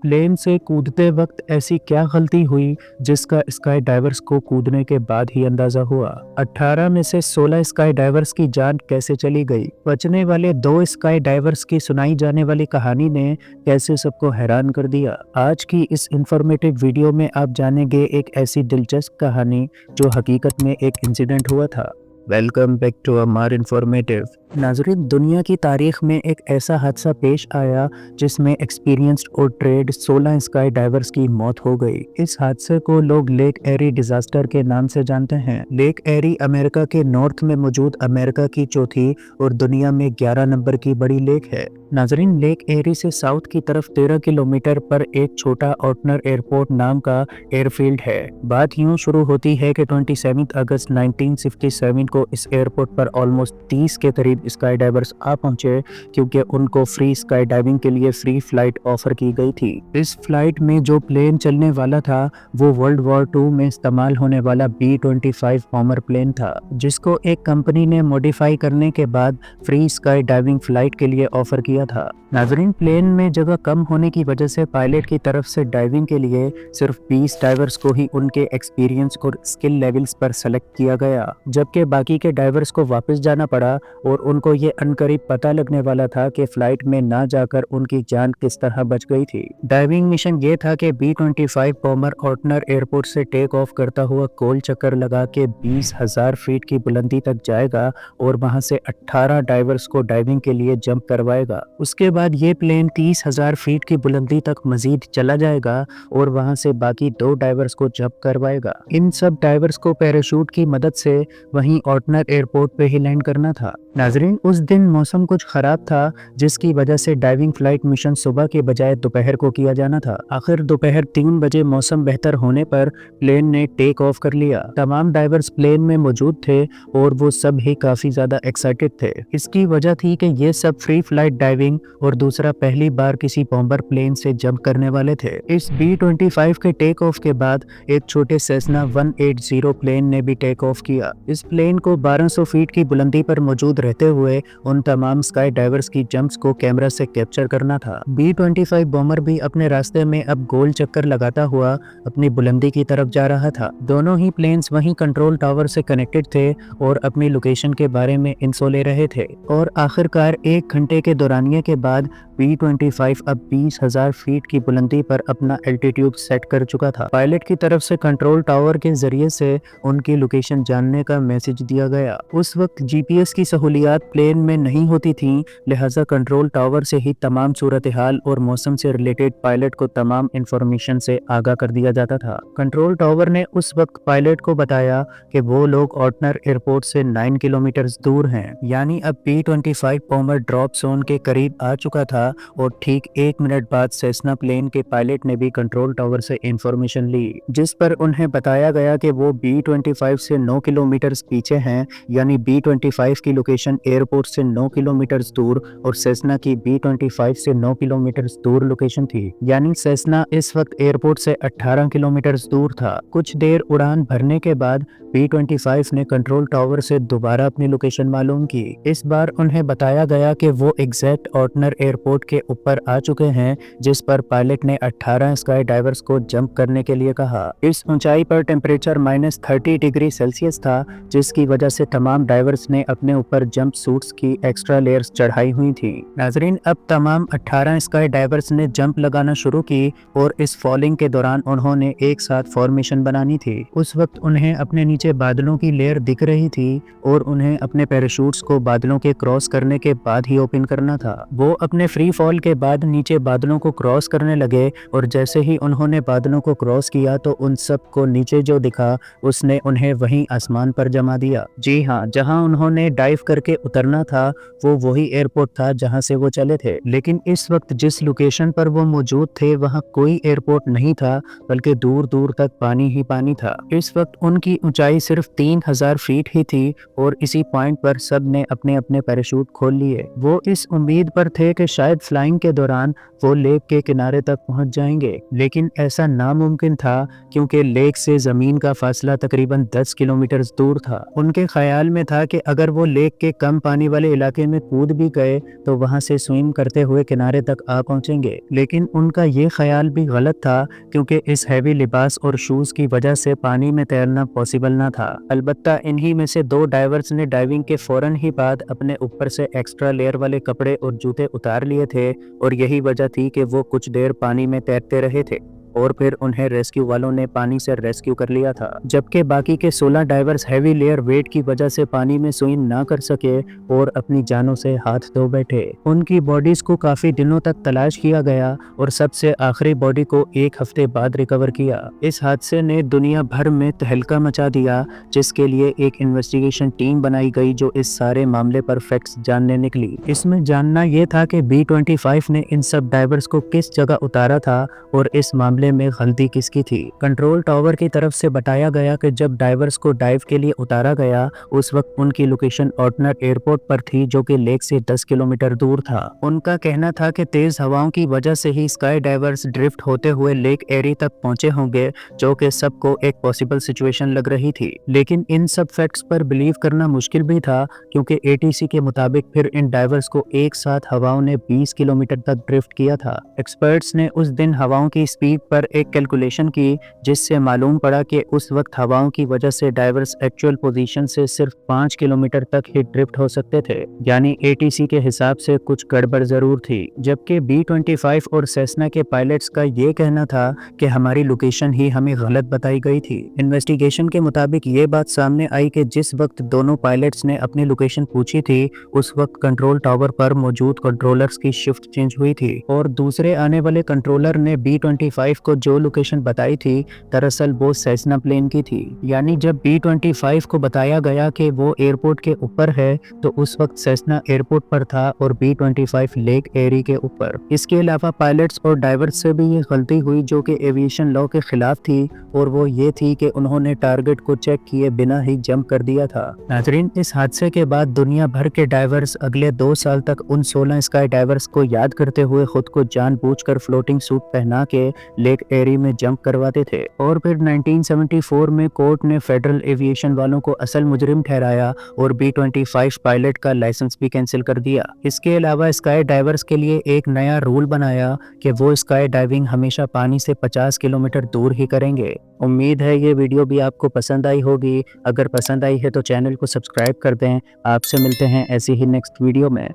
Plane से कूदते वक्त ऐसी क्या गलती हुई जिसका स्काई डाइवर्स को कूदने के बाद ही अंदाजा हुआ। 18 में से 16 स्काई डाइवर्स की जान कैसे चली गई। बचने वाले 2 स्काई डाइवर्स की सुनाई जाने वाली कहानी ने कैसे सबको हैरान कर दिया। आज की इस इंफॉर्मेटिव वीडियो में आप जानेंगे एक ऐसी दिलचस्प कहानी जो हकीकत में एक इंसिडेंट हुआ था। Welcome back to Amar informative. नाज़रीन, दुनिया की तारीख में एक ऐसा हादसा पेश आया जिसमें एक्सपीरियंस्ड और ट्रेड 16 स्काई डाइवर्स की मौत हो गई। इस हादसे को लोग लेक एरी डिजास्टर के नाम से जानते हैं। लेक एरी अमेरिका के नॉर्थ में मौजूद अमेरिका की चौथी और दुनिया में 11 नंबर की बड़ी लेक है। नाज़रीन, लेक एरी से साउथ की तरफ 13 किलोमीटर पर एक छोटा ऑर्टनर एयरपोर्ट नाम का एयरफील्ड है। बात यूं शुरू होती है कि 27 अगस्त 1967 को इस एयरपोर्ट पर ऑलमोस्ट 30 के करीब स्काई डाइवर्स आ पहुंचे क्योंकि उनको फ्री स्काई डाइविंग के लिए फ्री फ्लाइट ऑफर की गई थी। इस फ्लाइट में जो प्लेन चलने वाला था वो वर्ल्ड वॉर 2 में इस्तेमाल होने वाला B-25 बॉम्बर प्लेन था, जिसको एक कंपनी ने मॉडिफाई करने के बाद फ्री स्काई डाइविंग फ्लाइट के लिए ऑफर किया था। नाज़रीन, प्लेन में जगह कम होने की वजह से पायलट की तरफ से डाइविंग के लिए सिर्फ 20 डाइवर्स को ही उनके एक्सपीरियंस और स्किल लेवल्स पर सेलेक्ट किया गया, जबकि बाकी के डाइवर्स को वापस जाना पड़ा और उनको ये अनकरीब पता लगने वाला था कि फ्लाइट में ना जाकर उनकी जान किस तरह बच गई थी। डाइविंग मिशन ये था कि B-25 बॉम्बर ऑर्टनर एयरपोर्ट से टेक ऑफ करता हुआ गोल चक्कर लगा के 20,000 फीट की बुलंदी तक जाएगा और वहां से 18 डाइवर्स को डाइविंग के लिए जंप करवाएगा। उसके बाद ये प्लेन 30,000 फीट की बुलंदी तक मजीद चला जाएगा और वहां से बाकी 2 डाइवर्स को जंप करवाएगा। इन सब डाइवर्स को पैराशूट की मदद से वहीं ऑर्टनर एयरपोर्ट पे ही लैंड करना था। नाजरीन, उस दिन मौसम कुछ खराब था जिसकी वजह से डाइविंग फ्लाइट मिशन सुबह के बजाय दोपहर को किया जाना था। आखिर दोपहर 3 बजे मौसम बेहतर होने पर प्लेन ने टेक ऑफ कर लिया। तमाम डाइवर्स प्लेन में मौजूद थे और वो सब ही काफी ज्यादा एक्साइटेड थे। इसकी वजह थी कि ये सब फ्री फ्लाइट डाइविंग और दूसरा पहली बार किसी बॉम्बर प्लेन से जंप करने वाले थे। इस B-25 के टेक ऑफ के बाद एक छोटे सेसना 180 प्लेन ने भी टेक ऑफ किया। इस प्लेन को 1200 फीट की बुलंदी पर मौजूद रहते हुए उन तमाम स्काई डाइवर्स की जंप्स को कैमरा से कैप्चर करना था। B-25 बॉम्बर भी अपने रास्ते में अब गोल चक्कर लगाता हुआ अपनी बुलंदी की तरफ जा रहा था। दोनों ही प्लेन्स वहीं कंट्रोल टावर से कनेक्टेड थे और अपनी लोकेशन के बारे में इंफो ले रहे थे। और आखिरकार 1 घंटे के दौरानिये के बाद B-25 अब 20,000 फीट की बुलंदी पर अपना एल्टीट्यूड सेट कर चुका था। पायलट की तरफ से कंट्रोल टावर के जरिए से उनकी लोकेशन जानने का मैसेज दिया गया। उस वक्त GPS की सहूलियात प्लेन में नहीं होती थी, लिहाजा कंट्रोल टावर से ही तमाम सूरत हाल और मौसम से रिलेटेड पायलट को तमाम इंफॉर्मेशन से आगाह कर दिया जाता था। कंट्रोल टावर ने उस वक्त पायलट को बताया कि वो लोग ऑर्टनर एयरपोर्ट से 9 किलोमीटर दूर हैं, यानी अब B-25 बॉम्बर ड्रॉप जोन के करीब आ चुका था। और ठीक 1 मिनट बाद सेसना प्लेन के पायलट ने भी कंट्रोल टावर से इंफॉर्मेशन ली, जिस पर उन्हें बताया गया कि वो B-25 से 9 किलोमीटर पीछे हैं, यानी B-25 की लोकेशन एयरपोर्ट से 9 किलोमीटर दूर और सेसना की B-25 से 9 किलोमीटर दूर लोकेशन थी, यानी सेसना इस वक्त एयरपोर्ट से 18 किलोमीटर दूर था। कुछ देर उड़ान भरने के बाद B-25 ने कंट्रोल टावर से दोबारा अपनी लोकेशन मालूम की। इस बार उन्हें बताया गया कि वो एग्जैक्ट ऑर्टनर एयरपोर्ट के ऊपर आ चुके हैं, जिस पर पायलट ने 18 स्काई डाइवर्स को जंप करने के लिए कहा। इस ऊंचाई पर टेम्परेचर -30 डिग्री सेल्सियस था, जिसकी वजह से तमाम डाइवर्स ने अपने ऊपर जंप सूट्स की एक्स्ट्रा लेयर्स चढ़ाई हुई थी। नाजरीन, अब तमाम 18 स्काई डाइवर्स ने जंप लगाना शुरू की और इस फॉलिंग के दौरान उन्होंने एक साथ फॉर्मेशन बनानी थी। उस वक्त उन्हें अपने नीचे बादलों की लेयर दिख रही थी और उन्हें अपने पैराशूट्स को बादलों के क्रॉस करने के बाद ही ओपन करना था। वो अपने फ्री फॉल के बाद नीचे बादलों को क्रॉस करने लगे और जैसे ही उन्होंने बादलों को क्रॉस किया तो उन सब को नीचे जो दिखा उसने उन्हें वहीं आसमान पर जमा दिया। जी हाँ, जहां उन्होंने डाइव करके उतरना था वो वही एयरपोर्ट था जहां से वो चले थे। लेकिन इस वक्त जिस लोकेशन पर वो मौजूद थे वहां कोई एयरपोर्ट नहीं था, बल्कि दूर दूर तक पानी ही पानी था। इस वक्त उनकी ऊंचाई सिर्फ 3,000 फीट ही थी और इसी पॉइंट पर सब ने अपने अपने पैराशूट खोल लिए। वो इस उम्मीद पर थे कि शायद फ्लाइंग के दौरान वो लेक के किनारे तक पहुंच जाएंगे, लेकिन ऐसा नामुमकिन था क्योंकि लेक से जमीन का फासला तकरीबन 10 किलोमीटर दूर था। उनके ख्याल में था कि अगर वो लेक के कम कम पानी वाले इलाके में कूद भी गए तो वहां से स्विम करते हुए किनारे तक आ पहुंचेंगे, लेकिन उनका ये ख्याल भी गलत था क्योंकि इस हैवी लिबास और शूज की वजह से पानी में तैरना पॉसिबल ना था। अलबत्ता इन्हीं में से 2 डाइवर्स ने डाइविंग के फौरन ही बाद अपने ऊपर से एक्स्ट्रा लेयर वाले कपड़े और जूते उतार लिए थे और यही वजह थी कि वो कुछ देर पानी में तैरते रहे थे और फिर उन्हें रेस्क्यू वालों ने पानी से रेस्क्यू कर लिया था। जबकि बाकी के 16 डाइवर्स हैवी लेयर वेट की वजह से पानी में स्विम ना कर सके और अपनी जानों से हाथ धो बैठे। उनकी बॉडीज को काफी दिनों तक तलाश किया गया और सबसे आखिरी बॉडी को 1 हफ्ते बाद रिकवर किया। इस हादसे ने दुनिया भर में तहलका मचा दिया, जिसके लिए एक इन्वेस्टिगेशन टीम बनाई गई जो इस सारे मामले पर फैक्ट्स जानने निकली। इसमें जानना यह था कि B-25 ने इन सब डाइवर्स को किस जगह उतारा था और इस मामले में गलती किसकी थी। कंट्रोल टावर की तरफ से बताया गया कि जब डाइवर्स को डाइव के लिए उतारा गया उस वक्त उनकी लोकेशन ऑर्टनर एयरपोर्ट पर थी जो कि लेक से 10 किलोमीटर दूर था। उनका कहना था कि तेज हवाओं की वजह से ही स्काई डाइवर्स ड्रिफ्ट होते हुए लेक एरी तक पहुंचे होंगे, जो कि सबको एक पॉसिबल सिचुएशन लग रही थी। लेकिन इन सब फैक्ट्स पर बिलीव करना मुश्किल भी था क्योंकि ATC के मुताबिक फिर इन डाइवर्स को एक साथ हवाओं ने 20 किलोमीटर तक ड्रिफ्ट किया था। एक्सपर्ट्स ने उस दिन हवाओं की स्पीड पर एक कैलकुलेशन की जिससे मालूम पड़ा कि उस वक्त हवाओं की वजह से डाइवर्स एक्चुअल पोजीशन से सिर्फ 5 किलोमीटर तक ही ड्रिफ्ट हो सकते थे, यानी ATC के हिसाब से कुछ गड़बड़ जरूर थी। जबकि B-25 और सेस्ना के पायलट्स का ये कहना था कि हमारी लोकेशन ही हमें गलत बताई गई थी। इन्वेस्टिगेशन के मुताबिक ये बात सामने आई कि जिस वक्त दोनों पायलट्स ने अपनी लोकेशन पूछी थी उस वक्त कंट्रोल टावर पर मौजूद कंट्रोलर्स की शिफ्ट चेंज हुई थी और दूसरे आने वाले कंट्रोलर ने B-25 को जो लोकेशन बताई थी दरअसल वो सेस्ना प्लेन की थी। यानी जब B-25 को बताया गया कि वो एयरपोर्ट के ऊपर है तो उस वक्त सेस्ना एयरपोर्ट पर था और B-25 लेक एरी के ऊपर। इसके अलावा पायलट्स और ड्राइवर्स से भी ये गलती हुई जो कि एविएशन लॉ के खिलाफ थी और वो ये थी कि उन्होंने टारगेट को चेक किए बिना ही जंप कर दिया था। नाज़रीन, इस हादसे के बाद दुनिया भर के डाइवर्स अगले 2 साल तक उन 16 स्काई डाइवर्स को याद करते हुए खुद को जानबूझकर फ्लोटिंग सूट पहना के लेक एरी में जंप करवाते थे और फिर 1974 में कोर्ट ने फेडरल एविएशन वालों को असल मुजरिम ठहराया और B-25 पायलट का लाइसेंस भी कैंसिल कर दिया। इसके अलावा स्काई डाइवर्स के लिए एक नया रूल बनाया कि वो स्काई डाइविंग हमेशा पानी से 50 किलोमीटर दूर ही करेंगे। उम्मीद है ये वीडियो भी आपको पसंद आई होगी। अगर पसंद आई है तो चैनल को सब्सक्राइब कर दें। आपसे मिलते हैं ऐसी ही नेक्स्ट वीडियो में।